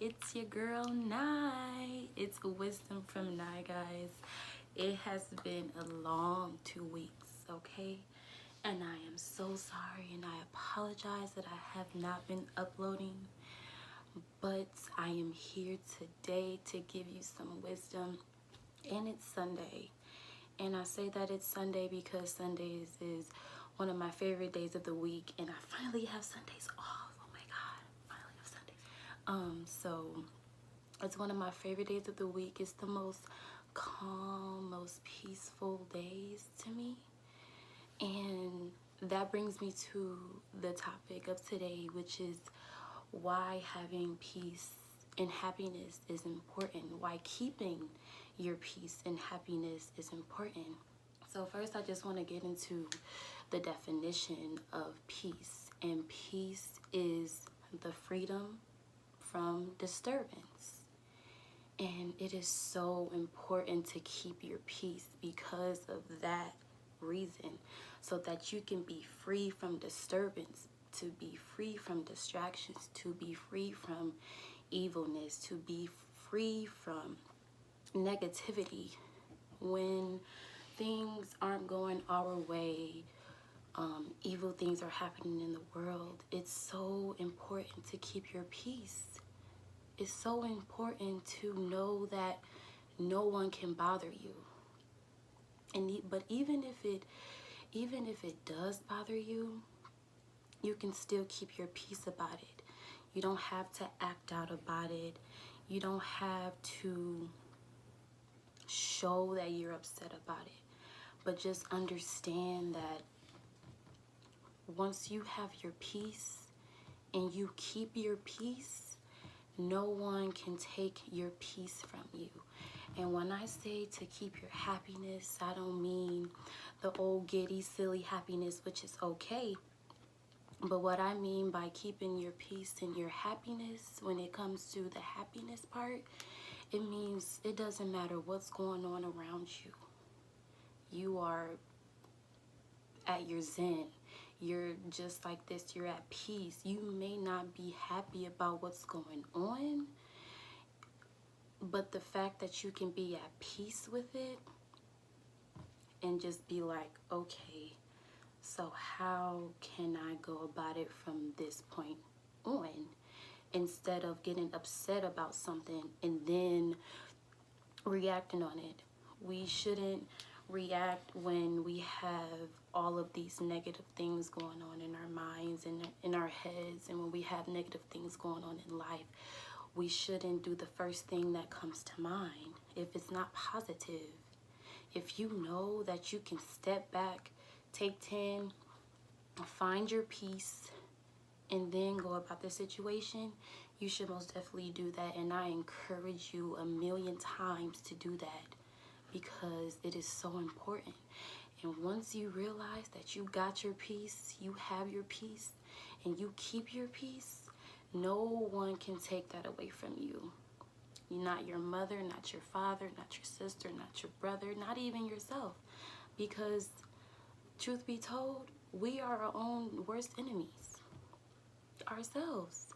it's your girl Nye. It's wisdom from Nye, guys. It has been a long 2 weeks, okay? And I am so sorry and I apologize that I have not been uploading, but I am here today to give you some wisdom. And it's Sunday. And I say that it's Sunday because Sundays is one of my favorite days of the week, and I finally have Sundays off. Oh my God, I finally have Sundays. So it's one of my favorite days of the week. It's the most calm, most peaceful days to me. And that brings me to the topic of today, which is why having peace and happiness is important, why keeping your peace and happiness is important. So first, I just want to get into the definition of peace. And peace is the freedom from disturbance. And it is so important to keep your peace because of that reason, so that you can be free from disturbance, to be free from distractions, to be free from evilness, to be free from negativity. When things aren't going our way, evil things are happening in the world, it's so important to keep your peace. It's so important to know that no one can bother you. But even if it does bother you, you can still keep your peace about it. You don't have to act out about it. You don't have to show that you're upset about it. But just understand that once you have your peace and you keep your peace, no one can take your peace from you. And when I say to keep your happiness, I don't mean the old giddy, silly happiness, which is okay. But what I mean by keeping your peace and your happiness, when it comes to the happiness part, it means it doesn't matter what's going on around you. You are at your zen. You're just like this. You're at peace. You may not be happy about what's going on, but the fact that you can be at peace with it and just be like, okay, so how can I go about it from this point on? Instead of getting upset about something and then reacting on it. We shouldn't react when we have all of these negative things going on in our minds and in our heads, and when we have negative things going on in life. We shouldn't do the first thing that comes to mind if it's not positive. If you know that you can step back, take 10, find your peace, and then go about the situation, you should most definitely do that. And I encourage you 1,000,000 times to do that, because it is so important. And once you realize that you got your peace, you have your peace, and you keep your peace, no one can take that away from you. Not your mother, not your father, not your sister, not your brother, not even yourself. Because truth be told, we are our own worst enemies, ourselves.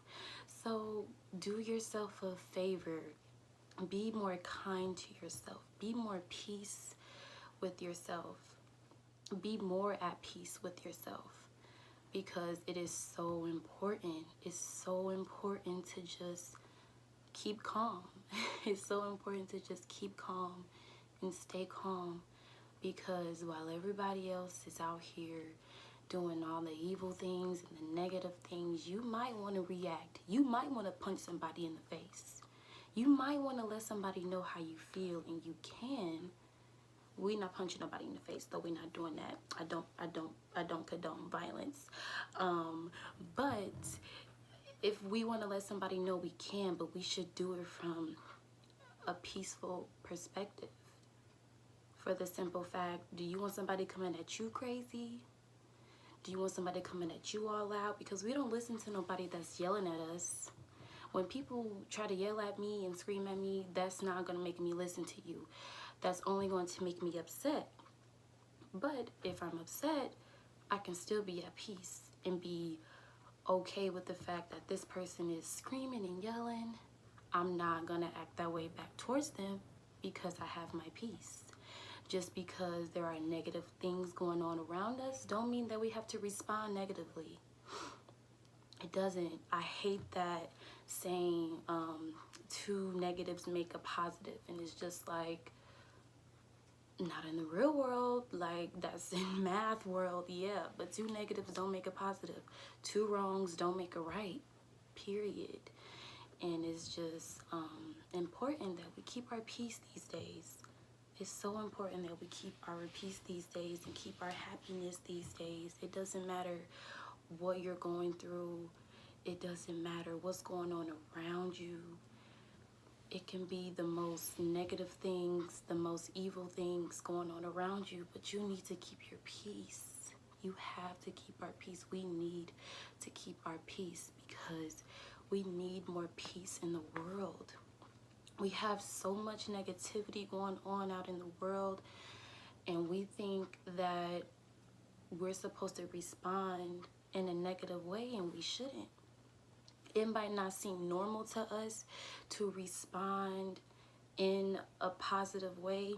So do yourself a favor. Be more kind to yourself. Be more peace with yourself. Be more at peace with yourself, because it is so important. It's so important to just keep calm. It's so important to just keep calm and stay calm, because while everybody else is out here doing all the evil things and the negative things, you might want to react. You might want to punch somebody in the face. You might want to let somebody know how you feel, and you can. We're not punching nobody in the face, though. We're not doing that. I don't condone violence. But if we want to let somebody know, we can, but we should do it from a peaceful perspective. For the simple fact, do you want somebody coming at you crazy? Do you want somebody coming at you all out? Because we don't listen to nobody that's yelling at us. When people try to yell at me and scream at me, that's not going to make me listen to you. That's only going to make me upset. But if I'm upset, I can still be at peace and be okay with the fact that this person is screaming and yelling. I'm not gonna act that way back towards them because I have my peace. Just because there are negative things going on around us don't mean that we have to respond negatively. It doesn't. I hate that saying two negatives make a positive, and it's just like, not in the real world. Like, that's in math world, yeah, but two negatives don't make a positive. Two wrongs don't make a right, period. And it's just important that we keep our peace these days. It's so important that we keep our peace these days and keep our happiness these days. It doesn't matter what you're going through. It doesn't matter what's going on around you. It can be the most negative things, the most evil things going on around you, but you need to keep your peace. You have to keep our peace. We need to keep our peace because we need more peace in the world. We have so much negativity going on out in the world, and we think that we're supposed to respond in a negative way, and we shouldn't. It might not seem normal to us to respond in a positive way,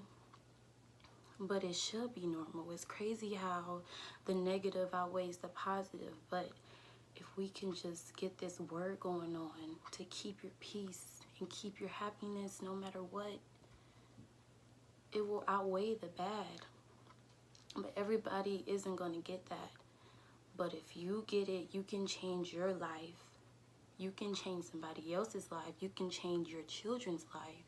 but it should be normal. It's crazy how the negative outweighs the positive, but if we can just get this word going on to keep your peace and keep your happiness no matter what, it will outweigh the bad. But everybody isn't going to get that. But if you get it, you can change your life. You can change somebody else's life. You can change your children's life,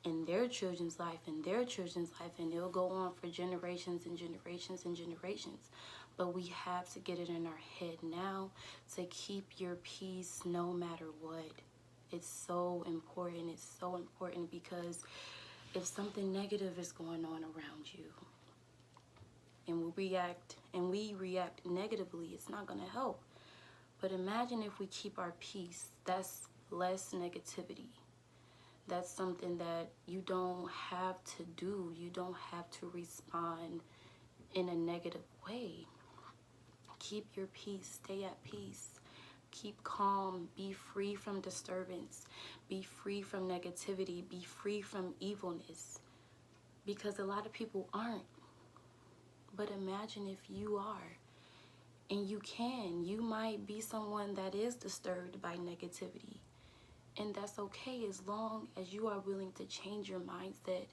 and their children's life, and their children's life, and it'll go on for generations and generations and generations. But we have to get it in our head now to keep your peace no matter what. It's so important. It's so important because if something negative is going on around you and we react negatively, it's not going to help. But imagine if we keep our peace. That's less negativity. That's something that you don't have to do. You don't have to respond in a negative way. Keep your peace. Stay at peace. Keep calm. Be free from disturbance. Be free from negativity. Be free from evilness. Because a lot of people aren't. But imagine if you are. And you might be someone that is disturbed by negativity. And that's okay as long as you are willing to change your mindset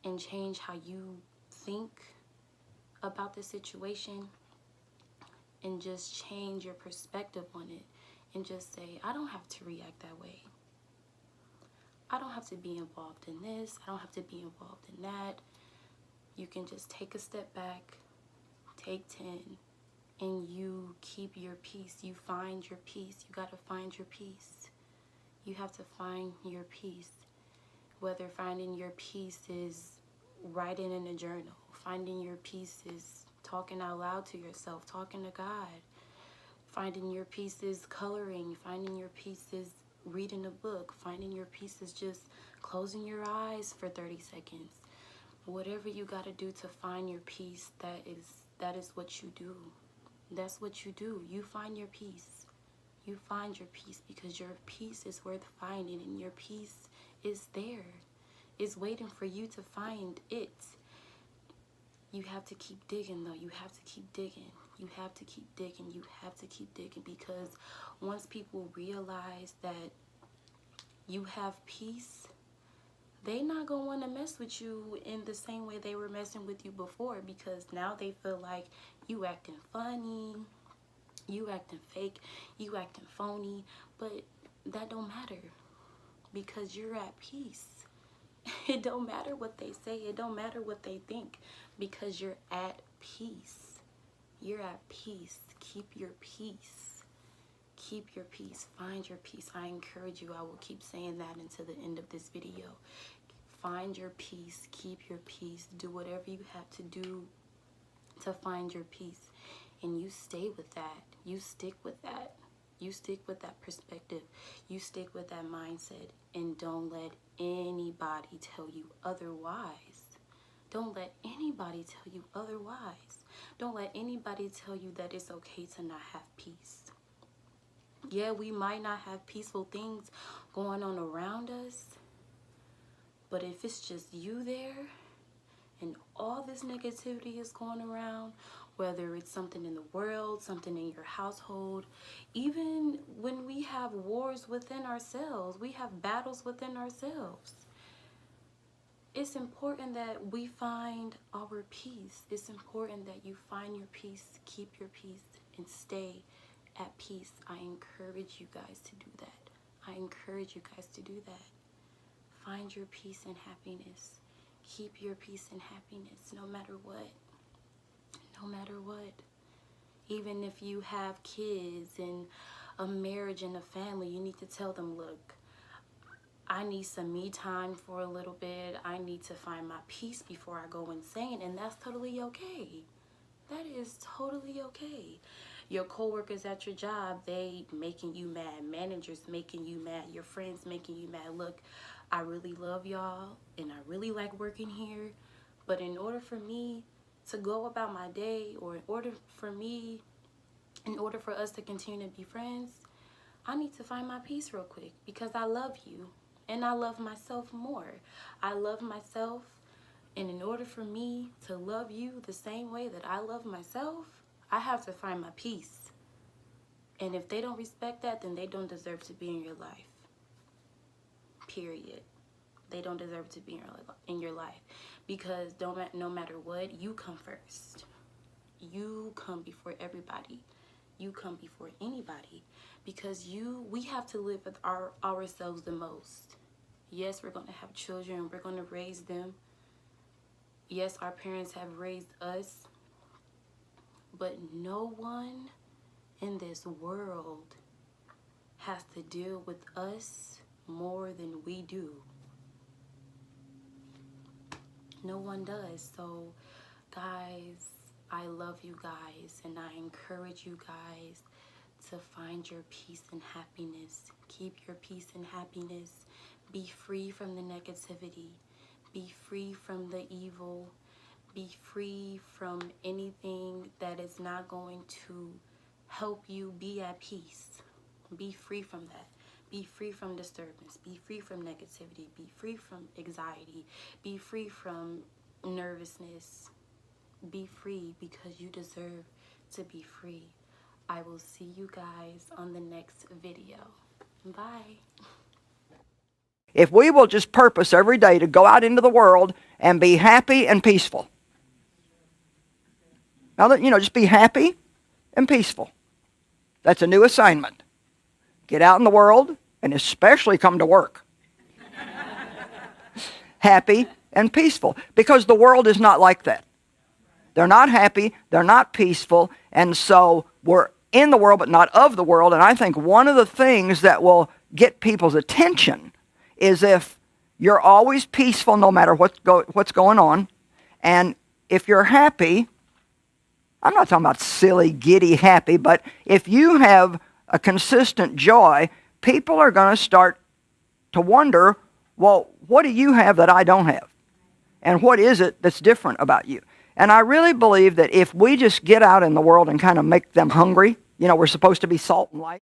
and change how you think about the situation and just change your perspective on it and just say, I don't have to react that way. I don't have to be involved in this. I don't have to be involved in that. You can just take a step back, take 10, and you keep your peace. You find your peace. You got to find your peace. You have to find your peace. Whether finding your peace is writing in a journal, finding your peace is talking out loud to yourself, talking to God, finding your peace is coloring, finding your peace is reading a book, finding your peace is just closing your eyes for 30 seconds. Whatever you got to do to find your peace, that is what you do. That's what you do. You find your peace. You find your peace because your peace is worth finding, and your peace is there. It's waiting for you to find it. You have to keep digging, though. You have to keep digging. You have to keep digging. You have to keep digging, because once people realize that you have peace, they not gonna want to mess with you in the same way they were messing with you before, because now they feel like you acting funny, you acting fake, you acting phony. But that don't matter because you're at peace. It don't matter what they say, it don't matter what they think, because you're at peace. You're at peace. Keep your peace. Keep your peace. Find your peace. I encourage you. I will keep saying that until the end of this video. Find your peace. Keep your peace. Do whatever you have to do to find your peace. And you stay with that. You stick with that. You stick with that perspective. You stick with that mindset. And don't let anybody tell you otherwise. Don't let anybody tell you otherwise. Don't let anybody tell you that it's okay to not have peace. Yeah, we might not have peaceful things going on around us. But if it's just you there and all this negativity is going around, whether it's something in the world, something in your household, even when we have wars within ourselves, we have battles within ourselves. It's important that we find our peace. It's important that you find your peace, keep your peace, and stay at peace. I encourage you guys to do that. I encourage you guys to do that. Find your peace and happiness. Keep your peace and happiness no matter what. No matter what. Even if you have kids and a marriage and a family, you need to tell them, look, I need some me time for a little bit. I need to find my peace before I go insane. And that's totally okay. That is totally okay. Your coworkers at your job, they making you mad. Managers making you mad. Your friends making you mad. Look, I really love y'all and I really like working here. But in order for me to go about my day, or in order for us to continue to be friends, I need to find my peace real quick because I love you. And I love myself more. I love myself. And in order for me to love you the same way that I love myself, I have to find my peace. And if they don't respect that, then they don't deserve to be in your life. Period. They don't deserve to be in your life. Because no matter what, you come first. You come before everybody. You come before anybody. Because we have to live with ourselves the most. Yes, we're going to have children. We're going to raise them. Yes, our parents have raised us. But no one in this world has to deal with us more than we do. No one does. So, guys, I love you guys. And I encourage you guys to find your peace and happiness. Keep your peace and happiness. Be free from the negativity. Be free from the evil. Be free from anything that is not going to help you be at peace. Be free from that. Be free from disturbance. Be free from negativity. Be free from anxiety. Be free from nervousness. Be free because you deserve to be free. I will see you guys on the next video. Bye. If we will just purpose every day to go out into the world and be happy and peaceful. Now, just be happy and peaceful. That's a new assignment. Get out in the world and especially come to work. Happy and peaceful. Because the world is not like that. They're not happy. They're not peaceful. And so we're in the world but not of the world. And I think one of the things that will get people's attention is if you're always peaceful no matter what's going on. And if you're happy, I'm not talking about silly, giddy happy, but if you have a consistent joy, people are going to start to wonder, well, what do you have that I don't have? And what is it that's different about you? And I really believe that if we just get out in the world and kind of make them hungry, we're supposed to be salt and light.